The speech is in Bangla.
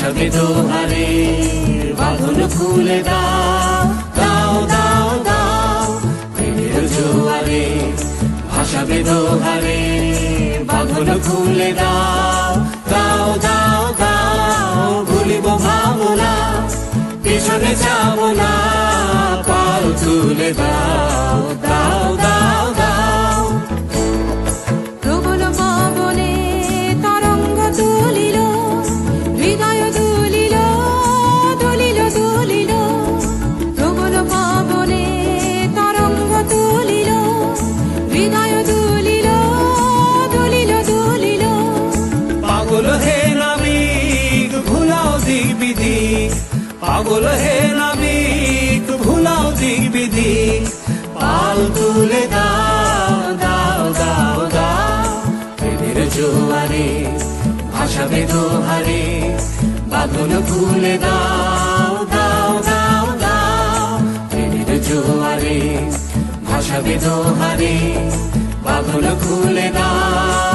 ভাসাবে দোহারে বাঁধন খুলে দাও দাও দাও দাও প্রেমের জোয়ারে ভাসাবে দোহারে বাঁধন খুলে দাও দাও দাও দাও ভুলিব ভাবনা পিছনে যাব না পাল তুলে দাও দাও দাও দাও প্রবল পবনে তরঙ্গ তুলিল হৃদয় দুলিল দুলিল দুলিল প্রবল পবনে তরঙ্গ তুলিল হৃদয় দুলিল দুলিল দুলিল পাগল হে নাবিক ভুলাও দিক বিদিক পাগল হে নাবিক ভুলাও দিক বিদিক পাল তুলে দাও দাও দাও দাও প্রেমের জোয়ারে ভাসাবে দোহারে বাঁধন খুলে দাও দাও দাও দাও প্রেমের জোয়ারে ভাসাবে দোহারে বাঁধন খুলে দাও